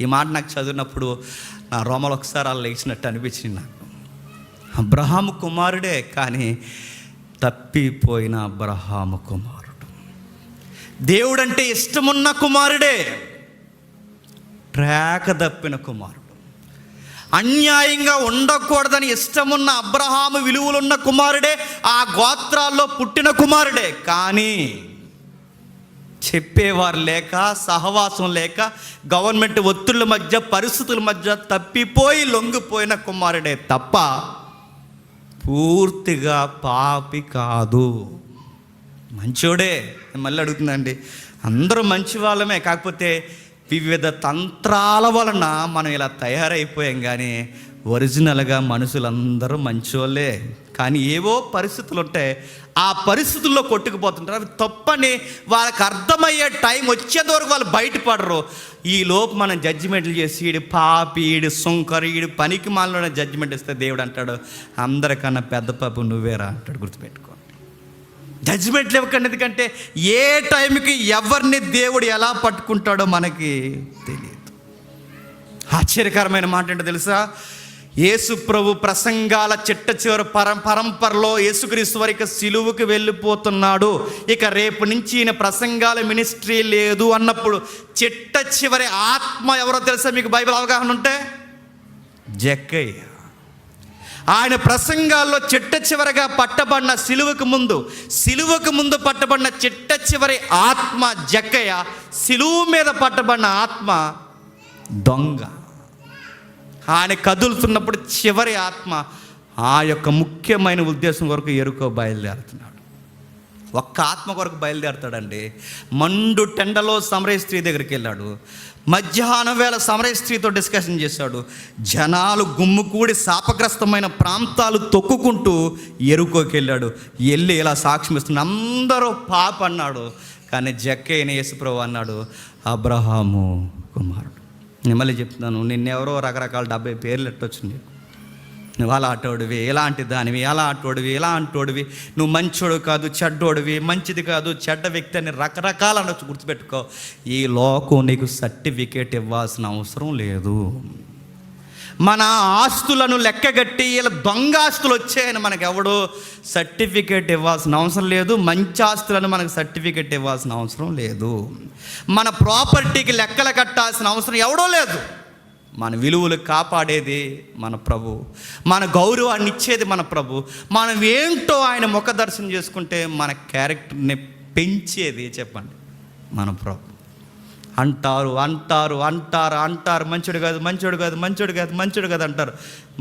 ఈ మాట నాకు చదివినప్పుడు నా రోమలు ఒకసారి అలా లేచినట్టు అనిపించింది. నాకు అబ్రహాము కుమారుడే, కానీ తప్పిపోయిన అబ్రహాము కుమారుడు. దేవుడంటే ఇష్టమున్న కుమారుడే, ట్రాక్ తప్పిన కుమారుడు. అన్యాయంగా ఉండకూడదని ఇష్టమున్న అబ్రహాము విలువలున్న కుమారుడే, ఆ గోత్రాల్లో పుట్టిన కుమారుడే, కానీ చెప్పేవారు లేక, సహవాసం లేక, గవర్నమెంట్ ఒత్తిళ్ళ మధ్య, పరిస్థితుల మధ్య తప్పిపోయి లొంగిపోయిన కుమారుడే తప్ప పూర్తిగా పాపి కాదు. మంచోడే. మళ్ళీ అడుగుతుందండి, అందరూ మంచి వాళ్ళమే, కాకపోతే వివిధ తంత్రాల వలన మనం ఇలా తయారైపోయాం. కానీ ఒరిజినల్గా మనుషులందరూ మంచోళ్ళే, కానీ ఏవో పరిస్థితులు ఉంటాయి, ఆ పరిస్థితుల్లో కొట్టుకుపోతుంటారు. అవి తప్పని వాళ్ళకి అర్థమయ్యే టైం వచ్చేంత వరకు వాళ్ళు బయటపడరు. ఈ లోపు మనం జడ్జిమెంట్లు చేసి ఈడు పాపి, ఈడు సుంకరు, ఈడు పనికి మాలిన జడ్జిమెంట్ ఇస్తే దేవుడు అంటాడు, అందరికన్నా పెద్ద పాపం నువ్వేరా అంటాడు. గుర్తుపెట్టుకో, జడ్జిమెంట్లు ఇవ్వకండి. ఎందుకంటే ఏ టైంకి ఎవరిని దేవుడు ఎలా పట్టుకుంటాడో మనకి తెలియదు. ఆశ్చర్యకరమైన మాట ఏంటో తెలుసా? యేసు ప్రభు ప్రసంగాల చిట్ట చివరి పరంపరలో యేసుక్రీస్తు వారికి సిలువుకి వెళ్ళిపోతున్నాడు, ఇక రేపు నుంచి ఈయన ప్రసంగాల మినిస్ట్రీ లేదు అన్నప్పుడు చిట్ట చివరి ఆత్మ ఎవరో తెలుసా మీకు? బైబిల్ అవగాహన ఉంటే జక్కయ్య. ఆయన ప్రసంగాల్లో చిట్ట చివరిగా పట్టబడిన సిలువకు ముందు పట్టబడిన చిట్ట చివరి ఆత్మ జక్కయ్య. సిలువు మీద పట్టబడిన ఆత్మ దొంగ. ఆయన కదులుతున్నప్పుడు చివరి ఆత్మ ఆ యొక్క ముఖ్యమైన ఉద్దేశం కొరకు ఎరుకో బయలుదేరుతున్నాడు. ఒక్క ఆత్మ కొరకు బయలుదేరుతాడండి. మండు టెండలో సమరయ స్త్రీ దగ్గరికి వెళ్ళాడు. మధ్యాహ్నం వేళ సమరయ స్త్రీతో డిస్కషన్ చేశాడు. జనాలు గుమ్ముకూడి శాపగ్రస్తమైన ప్రాంతాలు తొక్కుకుంటూ ఎరుకోకి వెళ్ళాడు. వెళ్ళి ఇలా సాక్ష్యం ఇస్తున్నాడు, అందరూ పాప అన్నాడు. కానీ జక్కయ్యని యేసుప్రభు అన్నాడు, అబ్రహాము కుమారుడు. నేను మళ్ళీ చెప్తున్నాను, నిన్నెవరో రకరకాల 70 పేర్లు ఎట్టొచ్చింది. నువ్వు అలా అటోడివి, ఎలాంటి దానివి, అలా అటోడివి, ఇలా అంటోడివి, నువ్వు మంచోడు కాదు, చెడ్డోడివి, మంచిది కాదు, చెడ్డ వ్యక్తి అని రకరకాల అనొచ్చు. గుర్తుపెట్టుకో, ఈ లోకం నీకు సర్టిఫికేట్ ఇవ్వాల్సిన అవసరం లేదు. మన ఆస్తులను లెక్కగట్టి ఇలా దొంగ ఆస్తులు వచ్చాయని మనకు ఎవడో సర్టిఫికేట్ ఇవ్వాల్సిన అవసరం లేదు. మంచి ఆస్తులను మనకు సర్టిఫికేట్ ఇవ్వాల్సిన అవసరం లేదు. మన ప్రాపర్టీకి లెక్కలు కట్టాల్సిన అవసరం ఎవడో లేదు. మన విలువలు కాపాడేది మన ప్రభు, మన గౌరవాన్ని ఇచ్చేది మన ప్రభు. మనం ఏంటో ఆయన ముఖ దర్శనం చేసుకుంటే మన క్యారెక్టర్ని పెంచేది చెప్పండి మన ప్రభు. అంటారు మంచోడు కాదు అంటారు.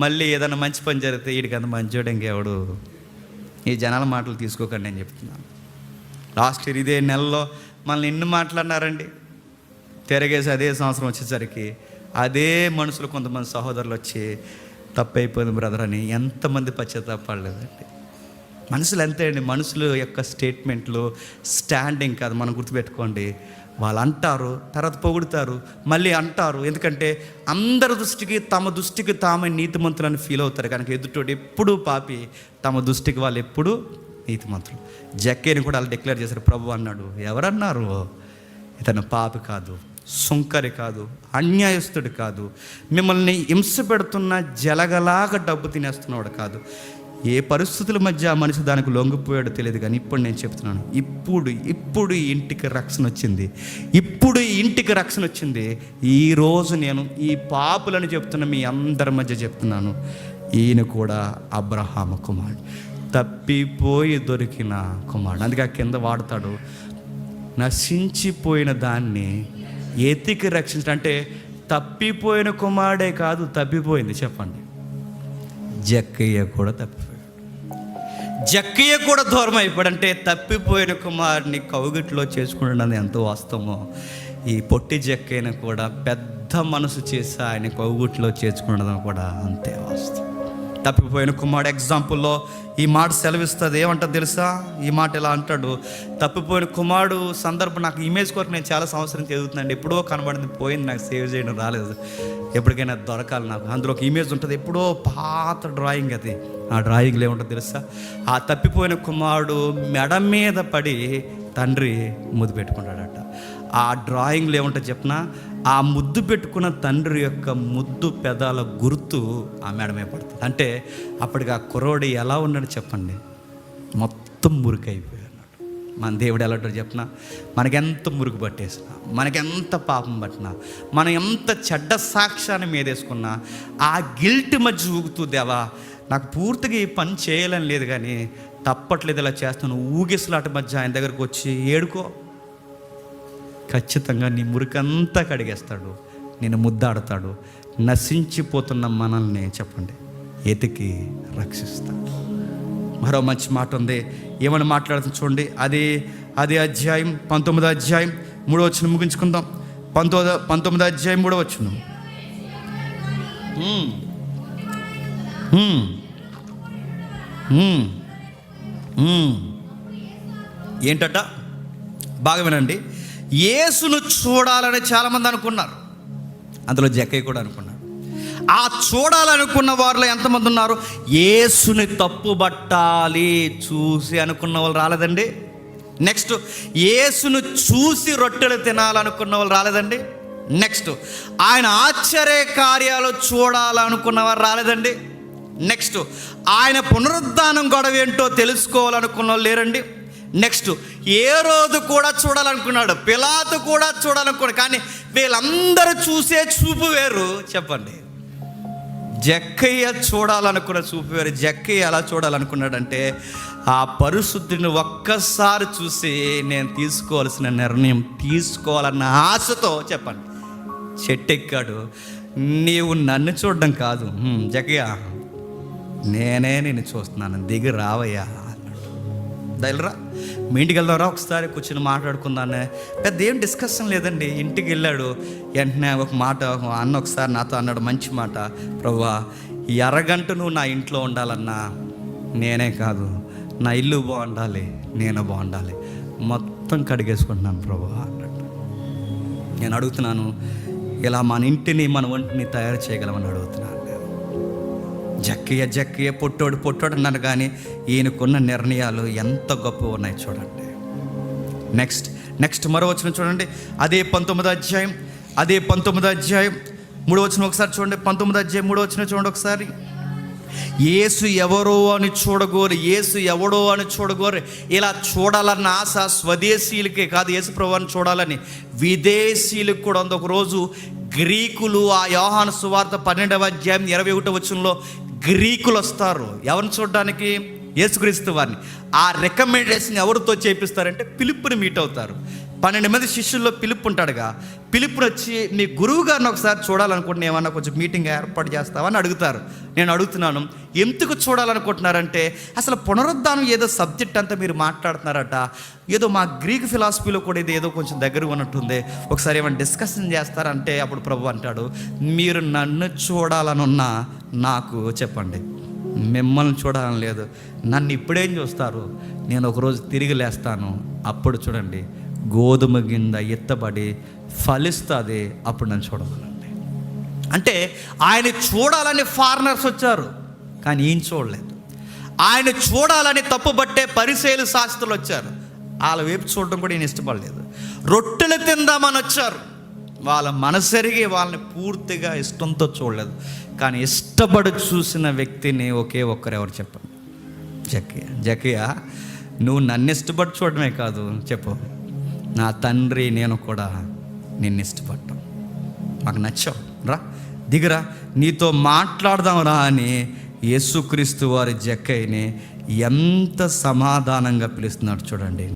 మళ్ళీ ఏదైనా మంచి పని జరిగితే వీడికంత మంచోడు ఇంకెవడు. ఈ జనాల మాటలు తీసుకోకండి నేను చెప్తున్నాను. లాస్ట్ ఇయర్ ఇదే నెలలో మనల్ని ఎన్ని మాట్లాడినారండి. తిరగేసి అదే సంవత్సరం వచ్చేసరికి అదే మనుషులు కొంతమంది సహోదరులు వచ్చి తప్పైపోయింది బ్రదర్ అని ఎంతమంది పశ్చాత్తాపడలేదండి. మనుషులు అంతే అండి. మనుషుల యొక్క స్టేట్మెంట్లు స్టాండింగ్ కాదు. మనం గుర్తుపెట్టుకోండి, వాళ్ళు అంటారు, తర్వాత పొగుడుతారు, మళ్ళీ అంటారు. ఎందుకంటే అందరి దృష్టికి తమ దృష్టికి తామే నీతిమంతులని ఫీల్ అవుతారు. కనుక ఎదుటోడు ఎప్పుడూ పాపి, తమ దృష్టికి వాళ్ళు ఎప్పుడూ నీతిమంతులు. జక్కయ్యని కూడా వాళ్ళు డిక్లేర్ చేశారు. ప్రభు అన్నాడు, ఎవరన్నారు? ఇతను పాపి కాదు, సుంకరి కాదు, అన్యాయస్తుడు కాదు, మిమ్మల్ని హింస పెడుతున్న జలగలాగా డబ్బు తినేస్తున్నవాడు కాదు. ఏ పరిస్థితుల మధ్య ఆ మనిషి దానికి లొంగిపోయాడో తెలియదు. కానీ ఇప్పుడు నేను చెప్తున్నాను, ఇప్పుడు ఈ ఇంటికి రక్షణ వచ్చింది. ఈరోజు నేను ఈ పాపులను చెప్తున్న మీ అందరి మధ్య చెప్తున్నాను, ఈయన కూడా అబ్రహాము కుమారుడు, తప్పిపోయి దొరికిన కుమారుడు. అందుకే కింద వాడతాడు, నశించిపోయిన దాన్ని ఎతికి రక్షించడం. అంటే తప్పిపోయిన కుమారుడే కాదు, తప్పిపోయింది. చెప్పండి, జక్కయ్య కూడా తప్పిపోయాడు. జక్కయ్య కూడా దూరం అయిపోయాడు. అంటే తప్పిపోయిన కుమారుని కౌగిట్లో చేసుకుంటున్నది ఎంతో వాస్తవమో, ఈ పొట్టి జక్కయ్యను కూడా పెద్ద మనసు చేసి ఆయన కౌగిట్లో చేసుకున్నది కూడా అంతే వాస్తవం. తప్పిపోయిన కుమారుడు ఎగ్జాంపుల్లో ఈ మాట సెలవిస్తుంది. ఏమంటారు తెలుసా? ఈ మాట ఇలా అంటాడు, తప్పిపోయిన కుమారుడు సందర్భం నాకు ఇమేజ్ కొరకు నేను చాలా సంవత్సరం చదువుతున్నాను. ఎప్పుడో కనబడింది, పోయింది, నాకు సేవ్ చేయడం రాలేదు. ఎప్పటికైనా దొరకాలి నాకు. అందులో ఒక ఇమేజ్ ఉంటుంది, ఎప్పుడో పాత డ్రాయింగ్ అది. ఆ డ్రాయింగ్లో ఏముంటుంది తెలుసా? ఆ తప్పిపోయిన కుమారుడు మెడ మీద పడి తండ్రి ముద్దు పెట్టుకుంటాడట. ఆ డ్రాయింగ్లో ఏముంటుంది చెప్పనా, ఆ ముద్దు పెట్టుకున్న తండ్రి యొక్క ముద్దు పెదాల గుర్తు ఆ మేడ మీద పడుతుంది. అంటే అప్పటికి ఆ కుర్రోడు ఎలా ఉన్నాడు చెప్పండి, మొత్తం మురికైపోయాడు. మన దేవుడు ఎలా ఉంటాడు చెప్పినా, మనకెంత మురుగు పట్టేసినా, మనకెంత పాపం పట్టినా, మనం ఎంత చెడ్డ సాక్ష్యాన్ని మీదేసుకున్నా, ఆ గిల్ట్ మధ్య ఊగుతూ, దేవా నాకు పూర్తిగా ఈ పని చేయాలని లేదు కానీ తప్పట్లేదు, ఇలా చేస్తాను ఊగిసలాట మధ్య ఆయన దగ్గరకు వచ్చి ఏడుకో, ఖచ్చితంగా నీ మురికంతా కడిగేస్తాడు, నేను ముద్దాడుతాడు. నశించిపోతున్న మనల్ని చెప్పండి ఎతికి రక్షిస్తాడు. మరో మంచి మాట ఉంది, ఏమని మాట్లాడుతుంది చూడండి. అది అధ్యాయం 19వ అధ్యాయం 3వ వచనం ముగించుకుందాం. 19వ అధ్యాయం 3వ వచనం. ఏంటట బాగా వినండి. యేసును చూడాలని చాలామంది అనుకున్నారు, అందులో జక్కయ్య కూడా అనుకున్నాడు. ఆ చూడాలనుకున్న వారిలో ఎంతమంది ఉన్నారు? యేసుని తప్పుబట్టాలి చూసి అనుకున్న వాళ్ళు రాలేదండి. నెక్స్ట్, యేసును చూసి రొట్టెలు తినాలనుకున్న వాళ్ళు రాలేదండి. నెక్స్ట్, ఆయన ఆశ్చర్య కార్యాలు చూడాలనుకున్న వారు రాలేదండి. నెక్స్ట్, ఆయన పునరుద్ధానం గొడవ ఏంటో తెలుసుకోవాలనుకున్న వాళ్ళు లేరండి. నెక్స్ట్, ఏ రోజు కూడా చూడాలనుకున్నాడు, పిలాతు కూడా చూడాలనుకున్నాడు. కానీ వీళ్ళందరూ చూసే చూపు వేరు. చెప్పండి, జక్కయ్య చూడాలనుకున్న చూపు వేరు. జక్కయ్య ఎలా చూడాలనుకున్నాడంటే, ఆ పరిశుద్ధిని ఒక్కసారి చూసి నేను తీసుకోవాల్సిన నిర్ణయం తీసుకోవాలన్న ఆశతో చెప్పండి చెట్టెక్కాడు. నీవు నన్ను చూడడం కాదు జక్కయ్య, నేనే నిన్ను చూస్తున్నాను, దిగి రావయ్యా అన్నాడు. దయలరా మీ ఇంటికి వెళ్దాంరా, ఒకసారి కూర్చొని మాట్లాడుకుందానే. పెద్ద ఏం డిస్కషన్ లేదండి. ఇంటికి వెళ్ళాడు, వెంటనే ఒక మాట అన్న ఒకసారి నాతో అన్నాడు, మంచి మాట, ప్రభువా ఈ అరగంట నువ్వు నా ఇంట్లో ఉండాలన్నా, నేనే కాదు నా ఇల్లు బాగుండాలి, నేను బాగుండాలి, మొత్తం కడిగేసుకుంటున్నాను ప్రభువా అన్నాడు. నేను అడుగుతున్నాను, ఇలా మన ఇంటిని మన ఒంటిని తయారు చేయగలమని అడుగుతున్నాను. జక్కయ్య పొట్టోడు అన్నాను, కానీ ఈయనకున్న నిర్ణయాలు ఎంత గొప్ప ఉన్నాయి చూడండి. నెక్స్ట్ మరో వచనం చూడండి. అదే 19వ అధ్యాయం 3వ వచనం ఒకసారి చూడండి. 19వ అధ్యాయం 3వ వచనం చూడండి ఒకసారి. యేసు ఎవరో అని చూడగోరు, ఇలా చూడాలన్న ఆశ స్వదేశీయులకే కాదు, యేసు ప్రభువుని చూడాలని విదేశీయులకు కూడా ఉంది. ఒకరోజు గ్రీకులు, ఆ యోహాను సువార్త 12వ అధ్యాయం 21వ వచనంలో గ్రీకులు వస్తారు. ఎవరిని చూడడానికి? యేసుక్రీస్తు వారిని. ఆ రికమెండేషన్ ఎవరితో చేపిస్తారంటే ఫిలిప్పుని మీట్ అవుతారు. 12 మంది శిష్యుల్లో ఫిలిప్ ఉంటాడుగా. ఫిలిప్ని వచ్చి నీ గురువు గారిని ఒకసారి చూడాలనుకుంటున్నా, ఏమన్నా కొంచెం మీటింగ్ ఏర్పాటు చేస్తావని అడుగుతారు. నేను అడుగుతున్నాను, ఎందుకు చూడాలనుకుంటున్నారంటే, అసలు పునరుద్ధానం ఏదో సబ్జెక్ట్ అంతా మీరు మాట్లాడుతున్నారట, ఏదో మా గ్రీక్ ఫిలాసఫీలో కూడా ఇది ఏదో కొంచెం దగ్గర ఉన్నట్టుంది, ఒకసారి ఏమైనా డిస్కషన్ చేస్తారంటే అప్పుడు ప్రభు అంటాడు, మీరు నన్ను చూడాలనున్నా నాకు చెప్పండి, మిమ్మల్ని చూడాలని లేదు. నన్ను ఇప్పుడేం చూస్తారు, నేను ఒకరోజు తిరిగి లేస్తాను, అప్పుడు చూడండి గోధుమ గింజ ఎత్తబడి ఫలిస్తుంది, అప్పుడు నన్ను చూడమనండి. అంటే ఆయన చూడాలని ఫారినర్స్ వచ్చారు, కానీ ఈయన చూడలేదు. ఆయన చూడాలని తప్పుబట్టే పరిసయ్యులు శాస్త్రులు వచ్చారు, వాళ్ళ వైపు చూడడం కూడా ఈయన ఇష్టపడలేదు. రొట్టెలు తిందామని వచ్చారు, వాళ్ళ మనసెరిగి వాళ్ళని పూర్తిగా ఇష్టంతో చూడలేదు. కానీ ఇష్టపడి చూసిన వ్యక్తిని ఒకే ఒక్కరు ఎవరు చెప్పండి? జక్కయ్య నువ్వు నన్ను ఇష్టపడి చూడడమే కాదు, చెప్పు, నా తండ్రి నేను కూడా నిన్ను ఇష్టపడ్డాం, మాకు నచ్చావు, రా దిగురా, నీతో మాట్లాడదాం రా అని యేసుక్రీస్తు వారి జక్కయ్యని ఎంత సమాధానంగా పిలుస్తున్నాడు చూడండి.